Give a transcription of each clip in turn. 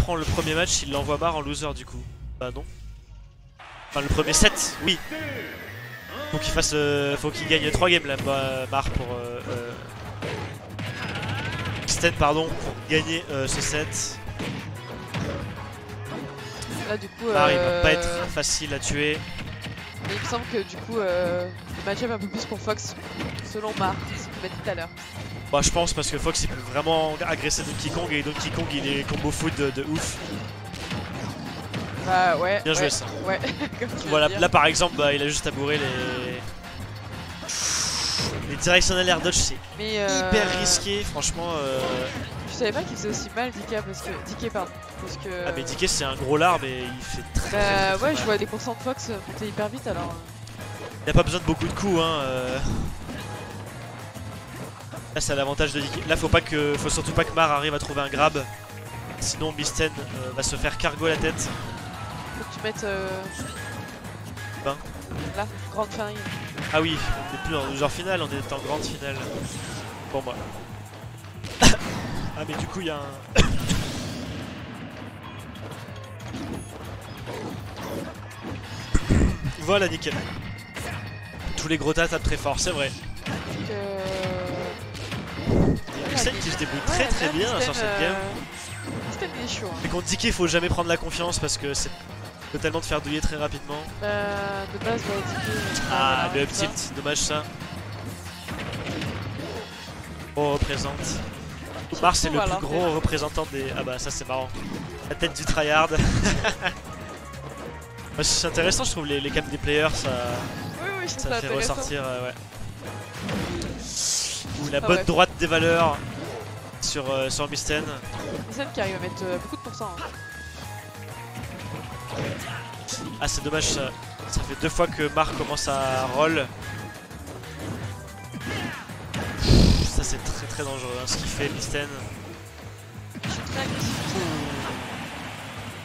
prend le premier match, il l'envoie Mar en loser du coup. Bah non. Enfin le premier set, oui. Faut qu'il fasse, faut qu'il gagne 3 games là, Mar pour Sten pardon, pour gagner ce set. Là du coup Mar il va pas être facile à tuer. Mais il me semble que du coup le match-up un peu plus pour Fox selon Mar, ce qu'on m'a dit tout à l'heure. Bah je pense parce que Fox il peut vraiment agresser Donkey Kong et Donkey Kong il est combo foot de ouf. Bah ouais. Bien joué ça. Ouais. Voilà, là par exemple bah, il a juste à bourrer les directional air dodge, c'est hyper risqué franchement. Je savais pas qu'il faisait aussi mal DK parce que Ah mais DK c'est un gros lard mais il fait très ouais mal. je vois des pourcents de Fox monter hyper vite alors. Il a pas besoin de beaucoup de coups hein. Là c'est l'avantage de DK. Là faut surtout pas que Mar arrive à trouver un grab. Sinon Misten va se faire cargo la tête. Faut que tu mettes Ben. là, grande farine. Ah oui, on n'est plus dans le genre final, on est en grande finale. Pour moi. Ah mais du coup il y a un... Voilà nickel. Tous les gros tas tapent très fort, c'est vrai. Misten qui se débrouille très bien sur cette game. Misten il est chaud. Mais contre DK il faut jamais prendre la confiance parce que c'est totalement de faire douiller très rapidement. De base DK. Ah le up tilt, dommage ça. Oh représente. Mar c'est le plus gros représentant des... Ah bah ça c'est marrant. La tête du tryhard. C'est intéressant je trouve les caps des players ça, oui, ça fait ressortir ouais. Ou la bonne droite des valeurs sur Misten. Misten qui arrive à mettre beaucoup de pourcents. Ah c'est dommage ça. Ça fait 2 fois que Mar commence à roll. Ça c'est très dangereux hein, ce qu'il fait Misten.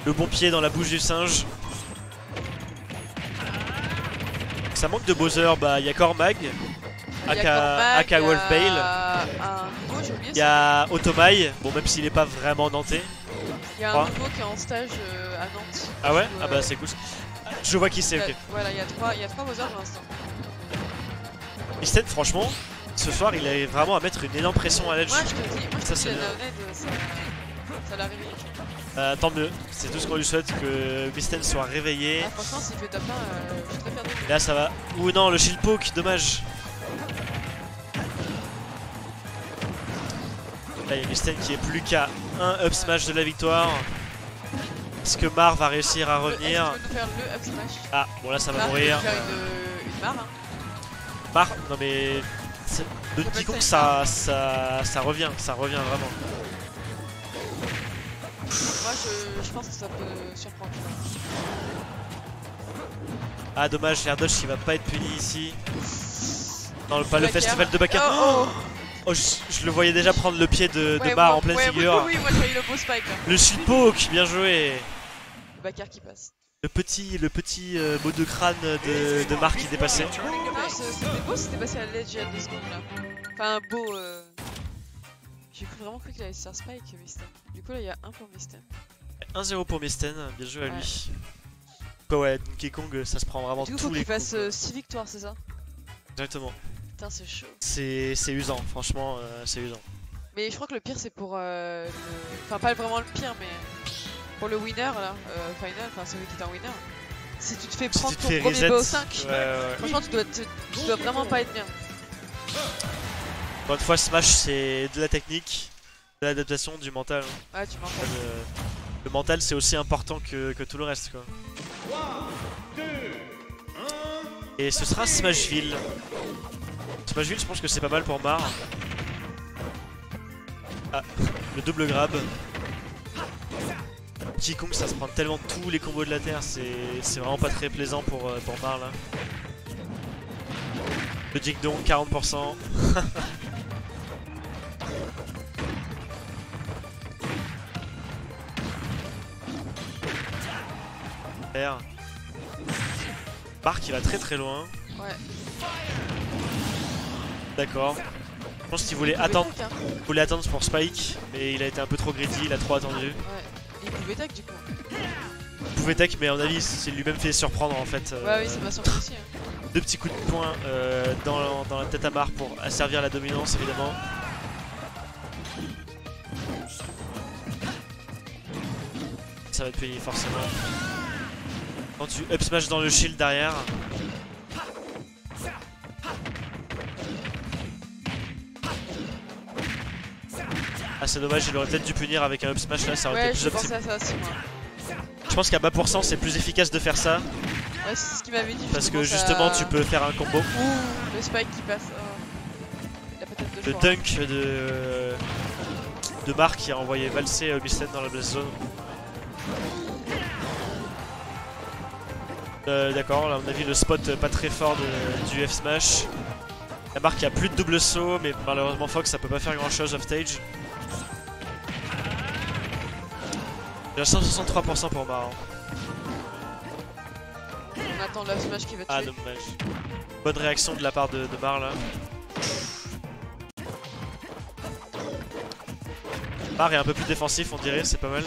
Le bon pied dans la bouche du singe. Ça manque de Bowser, bah il y a Cormag, Aka Wolfbale, il y a Otomai, bon même s'il est pas vraiment nantais. Il y a un nouveau qui est en stage à Nantes. Ah ouais? Ah bah c'est cool. Je vois qui c'est, ok. Voilà, il y a 3 Bowser pour l'instant. Misten franchement, ce soir il a vraiment à mettre une énorme pression à l'edge. Moi je te dis, ça c'est ça l'a réveillé. Tant mieux, c'est tout ce qu'on lui souhaite, que Misten soit réveillé. Ah, franchement s'il fait top 1, je suis très fier de lui. Là ça va. Ou non, le shield poke, dommage. Là il y a Misten qui est plus qu'à un up smash de la victoire. Est-ce que Mar va réussir à revenir? Est-ce que tu veux nous faire le up smash? Ah bon là ça va Mar mourir. faire une Mar hein. Mar, non mais... Donkey Kong ça revient vraiment. Moi je pense que ça peut surprendre. Ah dommage, l'air dodge il va pas être puni ici. Non pas le festival de Baka. Oh je le voyais déjà prendre le pied de Mar en pleine figure. Oui, moi j'ai eu le beau spike là. Le shield poke, bien joué. Le Bakar qui passe. Le petit mot de crâne de Mar qui dépassait. C'était beau, c'était passé à l'edge il y a 2 secondes là. Enfin beau J'ai vraiment cru qu'il allait se faire spike Misten. Du coup là il y a 1 pour Misten. 1-0 pour Misten, bien joué à lui. Ouais, Donkey Kong ça se prend vraiment tous les coups. Du coup faut qu'il fasse 6 victoires c'est ça? Exactement. Putain c'est chaud. C'est usant, franchement c'est usant. Mais je crois que le pire c'est pour Enfin pas vraiment le pire mais... Pour le winner là, final, enfin celui qui est en winner. Si tu te fais prendre ton premier BO5, franchement tu dois vraiment pas être bien. Encore une fois Smash c'est de la technique, de l'adaptation, du mental. Ouais tu mental. Le mental c'est aussi important que tout le reste quoi. Et ce sera Smashville. Smashville je pense que c'est pas mal pour Mar. Ah, le double grab. Donkey Kong ça se prend tellement tous les combos de la terre, c'est vraiment pas très plaisant pour Mar là. Le Ding Dong 40%. Mar qui va très loin. Ouais. D'accord. Je pense qu'il voulait attendre pour Spike, mais il a été un peu trop greedy, il a trop attendu. Ouais. Il pouvait pouvait tech du coup. Il pouvait tech, mais à mon avis, c'est lui-même fait surprendre en fait. Ouais, oui, ça m'a surpris aussi. Hein. 2 petits coups de poing dans la tête à Mar pour asservir la dominance évidemment. Ça va être puni forcément. Quand tu up smash dans le shield derrière. Ah c'est dommage, il aurait peut-être dû punir avec un up smash là, ça aurait été plus optimal. Je pense qu'à bas pourcent c'est plus efficace de faire ça. Ouais, c'est ce qu'il m'avait dit. Parce que justement tu peux faire un combo. Ouh, le spike qui passe. La patate de le dunk de Marc qui a envoyé valser Misten dans la blast zone. D'accord, là à mon avis le spot pas très fort du F smash. La Marc a plus de double saut, mais malheureusement Fox ça peut pas faire grand chose off stage. Il a 163% pour Mar. On attend le smash qui va tuer. Ah dommage. Bonne réaction de la part de Mar là. Mar est un peu plus défensif on dirait, c'est pas mal.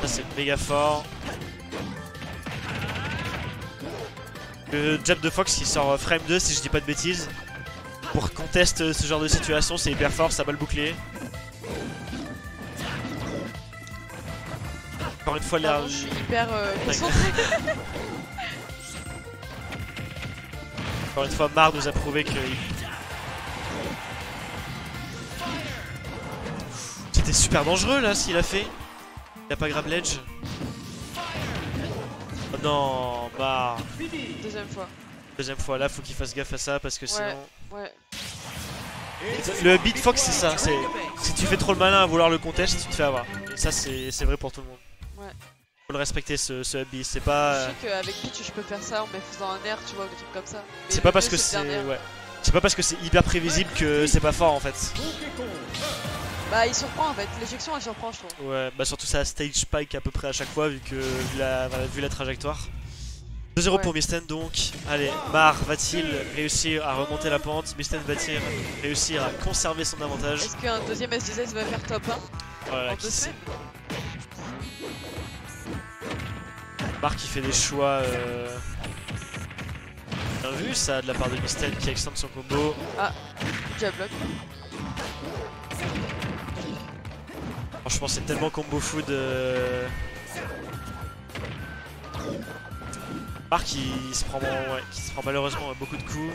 Ça c'est méga fort. Le jab de Fox qui sort frame 2 si je dis pas de bêtises. Pour conteste ce genre de situation c'est hyper fort, ça bat le bouclier. Encore une fois l'air... Je suis hyper concentré. Encore une fois Mar nous a prouvé que... C'était super dangereux là s'il a fait. Il a pas grab ledge. Oh non, Mar. Deuxième fois, là faut qu'il fasse gaffe à ça parce que sinon... Ouais. Le beat Fox c'est ça, si tu fais trop le malin à vouloir le contest, tu te fais avoir. Et ça c'est vrai pour tout le monde. Ouais. Faut le respecter ce up B, c'est pas... Je sais qu'avec Peach je peux faire ça en me faisant un air, tu vois, ou des trucs comme ça. C'est pas parce que c'est... Ouais. C'est pas parce que c'est hyper prévisible que c'est pas fort en fait. Bah il surprend en fait, l'éjection elle surprend je trouve. Ouais, bah surtout ça stage spike à peu près à chaque fois vu la trajectoire. 2-0 pour Misten donc. Allez, Mar va-t-il réussir à remonter la pente? Misten va-t-il réussir à conserver son avantage? Est-ce qu'un deuxième S2S va faire top 1 voilà, en 2 semaines? Mar qui fait des choix bien vu ça de la part de Misten qui extend son combo. Ah, jab block. Franchement c'est tellement combo food. Mar qui se prend malheureusement beaucoup de coups.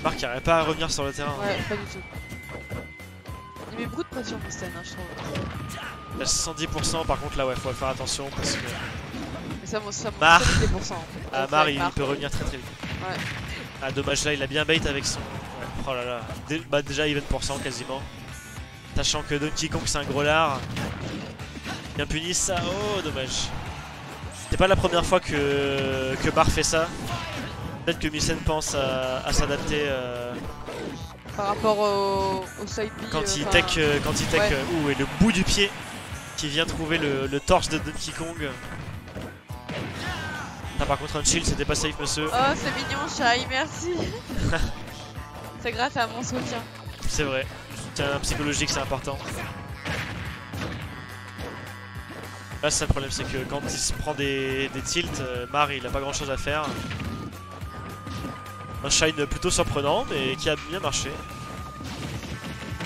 Mar qui n'arrive pas à revenir sur le terrain. Ouais, pas du tout. Il met beaucoup de pression Misten, hein, je trouve. Il a 110% par contre là ouais faut faire attention parce que... Mais ça Mar, des pourcents. Ah, Mar il peut revenir très très vite. Ouais. Ah dommage là il a bien bait avec son... Ouais. Oh là là. Bah déjà even % quasiment. Sachant que Donkey Kong c'est un gros lard. Bien puni ça, oh dommage. C'est pas la première fois que Mar fait ça. Peut-être que Misten pense à s'adapter par rapport au side B. Quand il tech, ouais. Ouh, et le bout du pied qui vient trouver le torse de Donkey Kong. Ah, par contre un shield c'était pas safe monsieur. Oh c'est mignon Shai, merci. C'est grâce à mon soutien. C'est vrai, soutien psychologique c'est important. Là c'est le problème, c'est que quand il se prend des tilts, Mar il a pas grand chose à faire. Un shine plutôt surprenant mais qui a bien marché.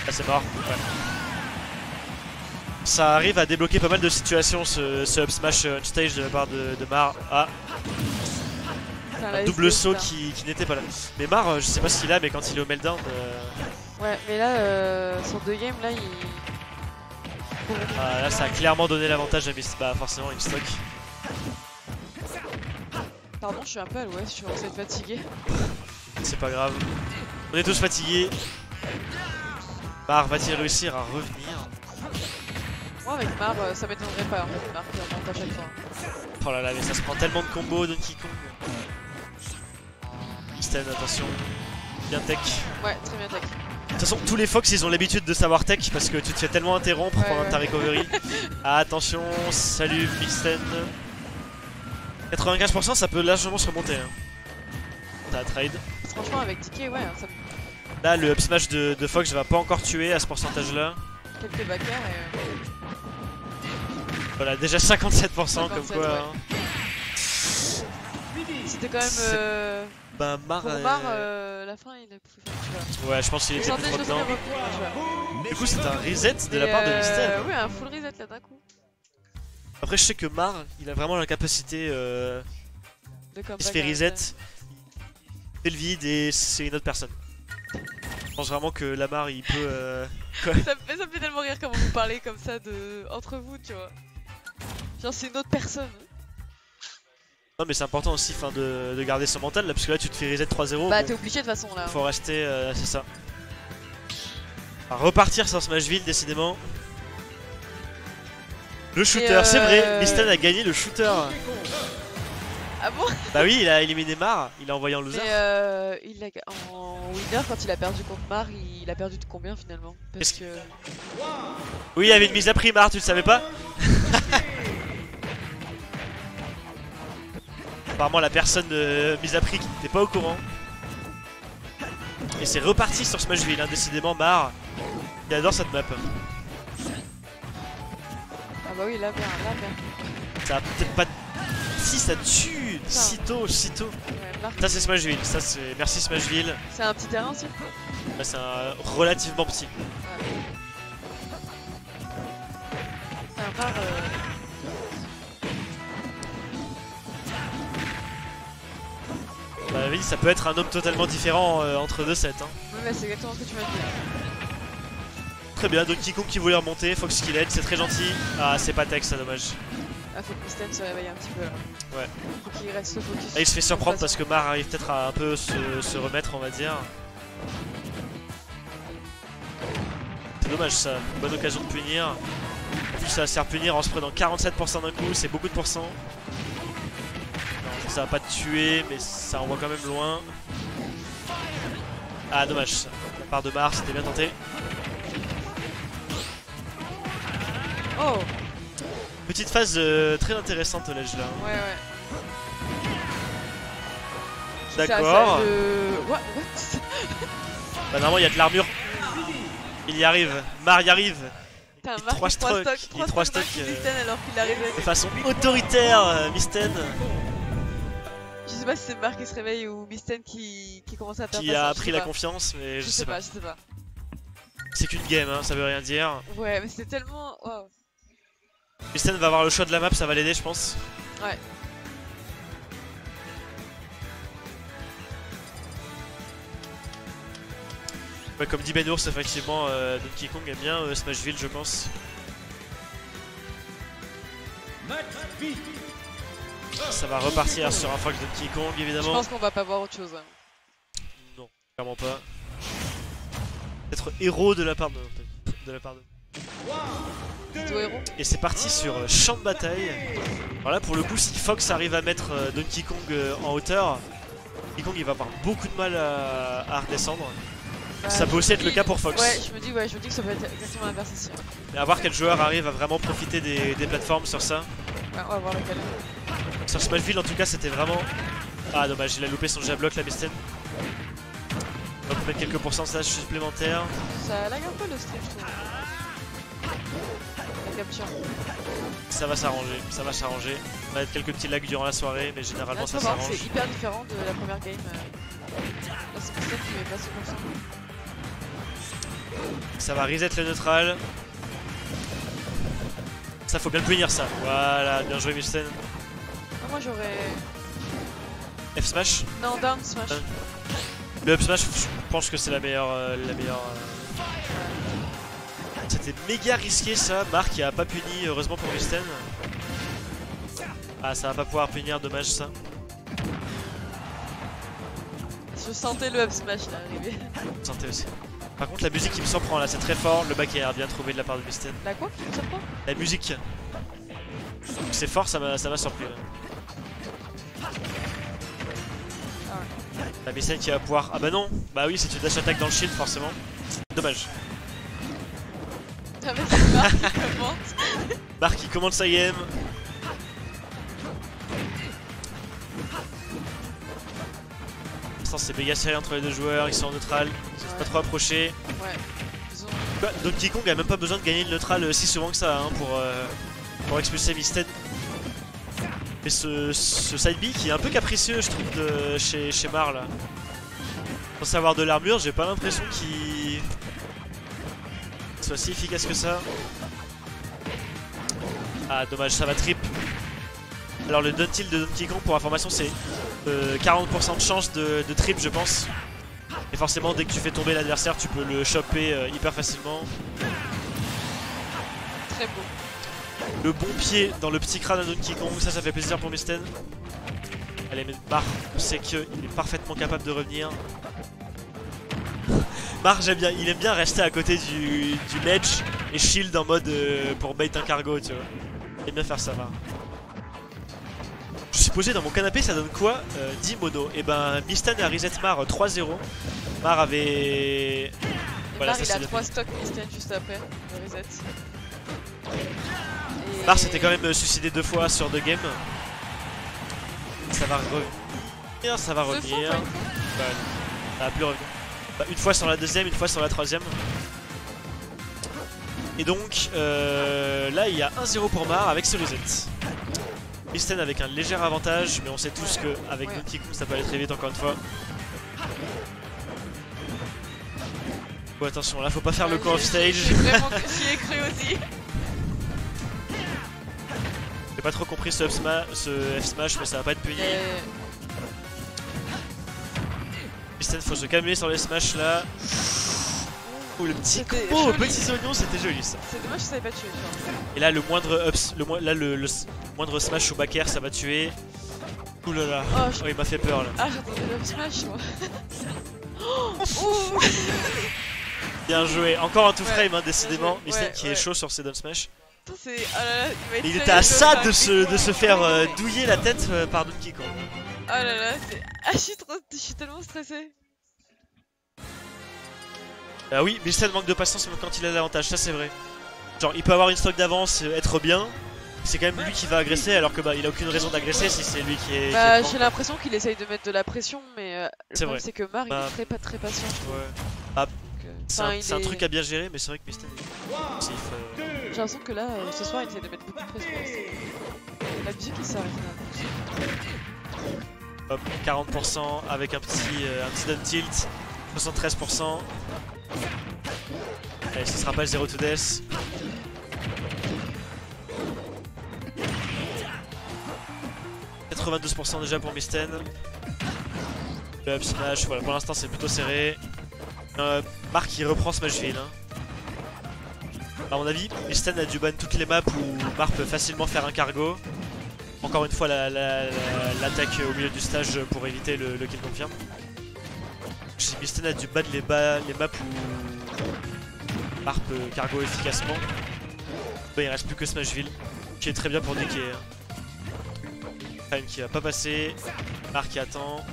Ah c'est mort, ouais. Ça arrive à débloquer pas mal de situations ce up smash on stage de la part de Mar. Ah, un double saut qui n'était pas là. Mais Mar je sais pas ce qu'il a mais quand il est au meltdown... Ouais mais là sur 2 games là il... Ah, là ça a clairement donné l'avantage à Mist. Bah forcément il stock. Pardon je suis un peu à l'ouest, je suis censé être fatigué. C'est pas grave. On est tous fatigués. Mar va-t-il réussir à revenir? Moi avec Mar ça m'étonnerait pas en fait, Mar qui remonte à chaque fois. Oh là là mais ça se prend tellement de combos Donkey Kong. Misten attention. Bien tech. Ouais très bien tech. De toute façon tous les Fox ils ont l'habitude de savoir tech parce que tu te fais tellement interrompre pendant ta recovery. Ah, attention, salut Misten. 95% ça peut largement se remonter hein. ça a trade. Franchement, avec DK, ouais. Ça... Là, le up smash de Fox va pas encore tuer à ce pourcentage là. Quelques backers et. Voilà, déjà 57%, comme quoi. Ouais. Hein. C'était quand même. Bah, Mar. Pour Mar, la fin, il a pu faire. Ouais, je pense qu'il était plus trop dedans. Du coup, c'est un reset de la part de Mystène. Ouais, un full reset là d'un coup. Après, je sais que Mar, il a vraiment la capacité. Il se fait reset, il fait le vide et c'est une autre personne. Je pense vraiment que Lamar il peut. ça me fait tellement rire quand vous parlez comme ça entre vous, tu vois. Genre, c'est une autre personne. Non, mais c'est important aussi de garder son mental là, parce que là tu te fais reset 3-0. Bah, t'es obligé de toute façon là. Faut rester, c'est ça. À repartir sur Smashville, décidément. Le shooter, c'est vrai, Mystène a gagné le shooter. Ah bon? Bah oui, il a éliminé Mar, il a envoyé en loser. Mais en winner, quand il a perdu contre Mar, il a perdu de combien finalement? Parce que... Oui, il y avait une mise à prix Mar, tu le savais pas? Apparemment la personne de mise à prix qui n'était pas au courant. Et c'est reparti sur Smashville, hein. Décidément Mar, il adore cette map. Ah bah oui, la merde. Ça a peut-être pas... Si, ça tue. Sitôt. Ouais, ça c'est Smashville, ça c'est... Merci Smashville. C'est un petit terrain aussi? Bah, c'est un relativement petit. Ouais. C'est un rare... Bah oui, ça peut être un homme totalement différent entre deux sets. Hein. Ouais, c'est exactement ce que tu m'as dit. Très bien, Donkey Kong qui voulait remonter, Fox qui l'aide, c'est très gentil. Ah, c'est pas tech, ça, dommage. Ah, faut que Mystène se réveille un petit peu là. Ouais. Faut qu'il reste focus. Là, il se fait surprendre parce que Mar arrive peut-être à un peu se remettre, on va dire. C'est dommage ça, bonne occasion de punir. En plus, ça va se faire punir en se prenant 47% d'un coup, c'est beaucoup de pourcents. Ça va pas te tuer, mais ça envoie quand même loin. Ah, dommage ça. La part de Mar, c'était bien tenté. Oh! Petite phase très intéressante au ledge là. Ouais. D'accord. What? Bah normalement il y a de l'armure. Il y arrive. Mar y arrive. T'as un Il Mar 3 stocks. Il 3 stocks Mystène alors qu'il arrive de façon autoritaire, Mystène. Je sais pas si c'est Mar qui se réveille ou Mystène qui commence à perdre. Qui a pris la confiance, mais je sais pas. C'est qu'une game, hein, ça veut rien dire. Ouais, mais c'était tellement... Wow. Mystène va avoir le choix de la map, ça va l'aider je pense. Ouais. Ouais, comme dit Ben Ours, effectivement, Donkey Kong aime bien Smashville, je pense. Ça va repartir sur un Fox Donkey Kong, évidemment. Je pense qu'on va pas voir autre chose. Hein. Non, clairement pas. Être héros de la part de... Héros. Et c'est parti sur champ de bataille. Alors là pour le coup si Fox arrive à mettre Donkey Kong en hauteur, Donkey Kong il va avoir beaucoup de mal à redescendre. Ça peut aussi être le cas pour Fox. Ouais, je me dis que ça peut être exactement l'inverse aussi. Mais à voir quel joueur arrive à vraiment profiter des plateformes sur ça. Ouais, on va voir lequel. Sur Smashville en tout cas c'était vraiment... Ah dommage, il a loupé son J-block la Mystène. On va mettre quelques pourcentages supplémentaires. Ça lag un peu le stream je trouve. La capture. Ça va s'arranger, On va être quelques petits lags durant la soirée, mais généralement ça s'arrange. C'est hyper différent de la première game. Là c'est Mystène qui est passé comme ça. Ça va reset le neutral. Ça faut bien le punir ça. Voilà, bien joué Mystène. Ah, moi j'aurais... F smash? Non, down smash. Le up smash, je pense que c'est la meilleure. C'était méga risqué ça. Marc qui a pas puni, heureusement pour Mystène. Ah, ça va pas pouvoir punir, dommage ça. Je sentais le up smash là arriver. Je sentais aussi. Par contre, la musique il me s'en prend là, c'est très fort. Le back air bien trouvé de la part de Mystène. La quoi? Qui me s'en prend? La musique. C'est fort, ça m'a surpris. Là. La Mystène qui va pouvoir... Ah bah non. Bah oui, c'est une dash attack dans le shield forcément. Dommage. Ah mais c'est Marc qui commente. Marc qui commente sa game. l'instant c'est méga serré entre les deux joueurs, ils sont en neutral, ils ne sont pas trop approchés. Ouais. Donkey Kong a même pas besoin de gagner le neutral si souvent que ça hein, pour expulser Mysten. Mais ce side B qui est un peu capricieux je trouve de chez Mar là. Sans avoir de l'armure, j'ai pas l'impression qu'il soit si efficace que ça. Ah dommage, ça va trip. Alors le down tilt de Donkey Kong pour information c'est 40% de chance de trip je pense. Et forcément dès que tu fais tomber l'adversaire tu peux le choper hyper facilement. Très beau. Le bon pied dans le petit crâne de Donkey Kong, ça fait plaisir pour Mysten. Allez mais Mar, on sait qu'il est parfaitement capable de revenir. Mar j'aime bien, il aime bien rester à côté du ledge et shield en mode pour bait un cargo tu vois. Il aime bien faire ça Mar. Je suis posé dans mon canapé, ça donne quoi 10 mono. Et ben Mysten a reset Mar 3-0. Mar avait... Voilà, Mar il a 3 stocks Mysten juste après le reset. Et... Mar s'était quand même suicidé 2 fois sur 2 games. Ça va revenir, ça va revenir. Bah, ça va plus revenir. Bah, une fois sur la deuxième, une fois sur la troisième. Et donc là il y a 1-0 pour Mar avec ce reset. Mysten avec un léger avantage, mais on sait tous qu'avec Donkey Kong ça peut aller très vite encore une fois. Bon attention, là faut pas faire le coup off stage. J'y ai cru aussi. J'ai pas trop compris ce F-smash, mais ça va pas être puni. Mysten faut se calmer sur les smash là. Oh le petit combo aux petits oignons, c'était joli ça. C'est dommage que ça n'avait pas tué. Et là le moindre moindre smash au back air ça va tuer. Ouh là là, oh, il m'a fait peur là. Ah j'attendais le smash moi. Bien joué, encore un two frame hein, décidément. Mysten qui est chaud sur ses down smash. Il était à ça de se faire douiller la tête par Donkey Kong. Oh là là, je suis tellement stressé. Ah oui, Mysten manque de patience même quand il a l'avantage, ça c'est vrai. Genre il peut avoir une stock d'avance, être bien. C'est quand même lui qui va agresser alors que bah il a aucune raison d'agresser si c'est lui qui est... Bah j'ai l'impression qu'il essaye de mettre de la pression mais le problème c'est que Mar il est très patient. Ouais. Ah, c'est un truc à bien gérer mais c'est vrai que Mysten est... J'ai l'impression que là ce soir il essaie de mettre beaucoup de pression. La musique il s'arrête là. Hop, 40% avec un petit down tilt, 73%. Allez, ce sera pas le 0 to death. « 92% déjà pour Mysten. Le up smash, voilà, pour l'instant c'est plutôt serré. Marc il reprend Smashville. Hein. À mon avis, Mysten a dû ban toutes les maps où Marc peut facilement faire un cargo. Encore une fois l'attaque au milieu du stage pour éviter le kill confirm. Mysten a dû ban les maps où Marc peut cargo efficacement. Bah, il reste plus que Smashville, qui est très bien pour niquer. Time qui va pas passer. Marc qui attend.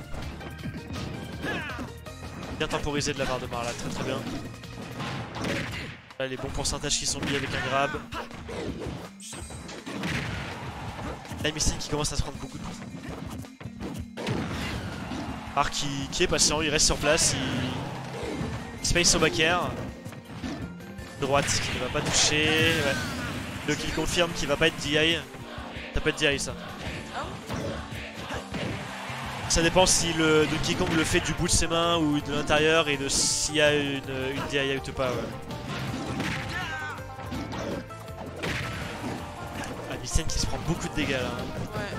Bien temporisé de la part de Mar là, très bien. Là les bons pourcentages qui sont mis avec un grab. Là Mysten qui commence à se prendre beaucoup de coups. Marc qui est patient, il reste sur place, il space au back air. Droite qui ne va pas toucher. Ouais. Le kill confirme qui va pas être DI. Ça peut être DI ça. Ça dépend si le Donkey Kong le fait du bout de ses mains ou de l'intérieur et de s'il y a une DI out ou pas. Ouais. Ah, Mysten qui se prend beaucoup de dégâts là. Ouais.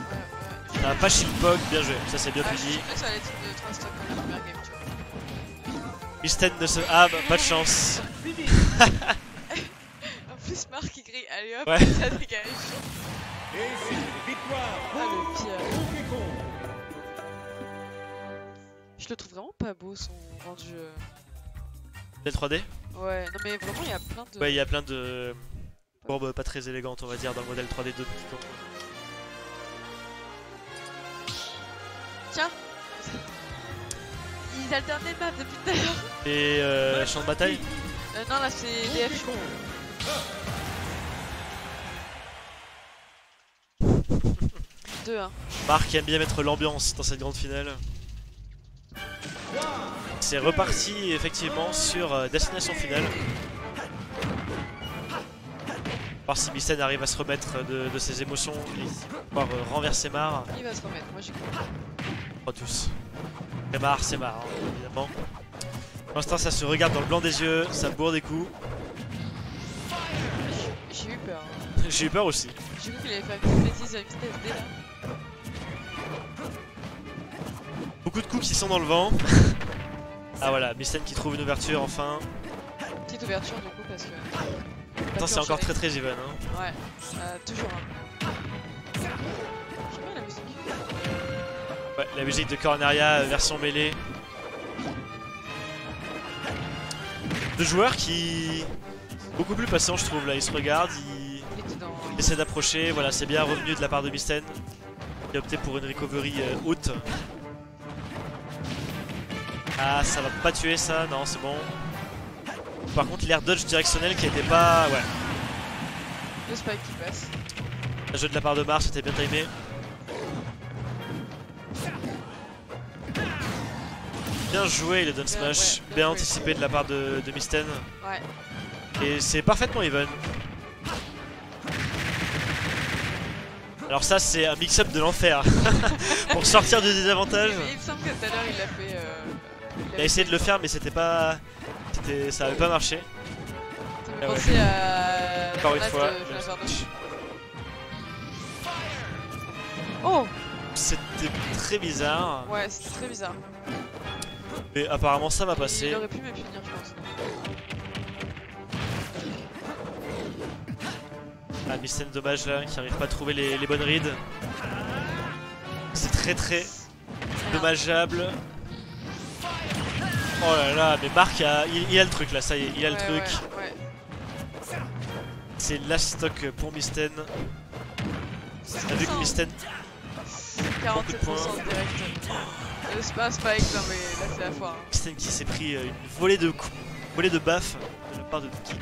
Ça va pas shield pog, bien joué, ça c'est bien puni. Je pensais que ça allait être de 3 stocks dans la première game, tu vois. Mysten ne se... Ah bah pas de chance. En plus Marc il grille, allez hop, ouais. Ça dégage. Ah le pire. Je le trouve vraiment pas beau son rendu. Le 3D. Ouais, non mais vraiment il y a plein de... Ouais, il y a plein de courbes pas très élégantes on va dire dans le modèle 3D de Donkey Kong. Tiens. Ils alternent les maps depuis tout à l'heure. Et champ de bataille. Non là c'est DF. 2-1. Marc aime bien mettre l'ambiance dans cette grande finale. C'est reparti effectivement sur destination finale. Voir si Misten arrive à se remettre de ses émotions et pouvoir renverser Mar. Il va se remettre, moi j'y crois. Pas tous. C'est Mar, hein, évidemment. Pour l'instant ça se regarde dans le blanc des yeux, ça bourre des coups. J'ai eu peur. J'ai eu peur aussi. J'ai cru qu'il avait fait une bêtise à Misten dès là. Beaucoup de coups qui sont dans le vent. Ah voilà, Misten qui trouve une ouverture enfin. Petite ouverture du coup parce que... Attends, c'est encore très even. Hein. Ouais, toujours. Hein. J'aime bien la musique. Ouais, la musique de Coronaria version mêlée. Deux joueurs qui... beaucoup plus patients je trouve là, ils se regardent, ils essaient d'approcher, voilà c'est bien revenu de la part de Misten qui a opté pour une recovery haute. Ah ça va pas tuer ça, non c'est bon. Par contre l'air dodge directionnel qui était pas... ouais. Le spike qui passe. Le jeu de la part de Mar, c'était bien timé. Bien joué le down smash, ouais, bien anticipé de la part de Misten. Ouais. Et c'est parfaitement even. Alors ça c'est un mix-up de l'enfer pour sortir du désavantage. Il me semble que tout à l'heure il l'a fait... il a essayé de le faire mais c'était pas... ça avait pas marché. Ça me pensait à... Encore une fois. Oh! C'était très bizarre. Ouais c'était très bizarre. Mais apparemment ça va passer. Il aurait pu me punir je pense. Ah Misten dommage là, qui arrive pas à trouver les bonnes rides. C'est très dommageable. Oh là là, mais Marc il a le truc là, ça y est, il a le truc. Ouais. C'est last stock pour Misten. On a vu que Misten... 47% direct. C'est pas un spike, non mais là c'est la foire. Hein. Misten qui s'est pris une volée de coups, volée de baffes de la part de Donkey.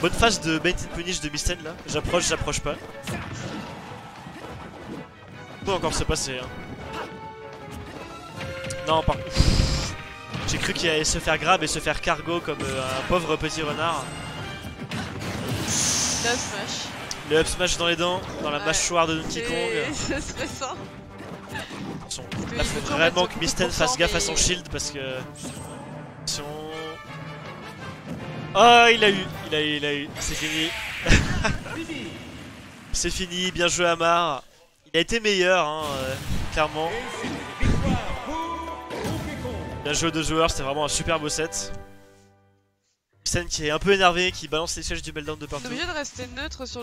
Bonne phase de bait and punish de Misten là. J'approche pas. Peut encore se passer. Hein. Non, par contre. J'ai cru qu'il allait se faire grab et se faire cargo comme un pauvre petit renard. Le up smash. Le up smash dans les dents, dans la mâchoire de Donkey Kong. C'est stressant. Là faut vraiment que Misten fasse gaffe à son shield parce que... Oh il a eu, c'est fini. C'est fini, bien joué Amar. Il a été meilleur hein, clairement. Bien joué aux deux joueurs, c'était vraiment un super beau set. Misten qui est un peu énervé, qui balance les sièges du meltdown de partout. On est obligé de rester neutre sur